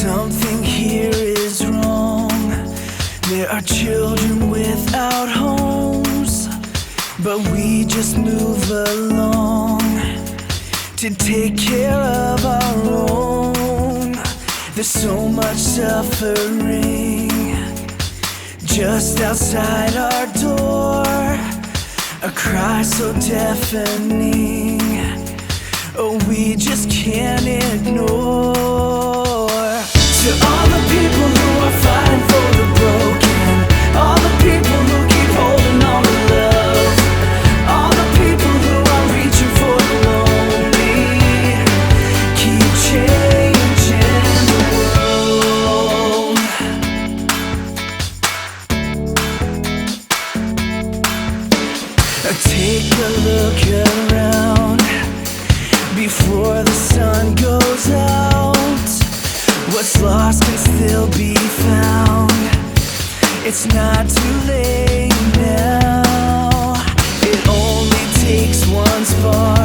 Something here is wrong. There are children without homes, but we just move along to take care of our own. There's so much suffering just outside our door, a cry so deafening, oh, we just can't ignore. To all the people who are fighting for the broken, all the people who keep holding on to love, all the people who are reaching for the lonely, keep changing the world. Take a look around before the sun goes out. What's lost can still be found. It's not too late now. It only takes one spark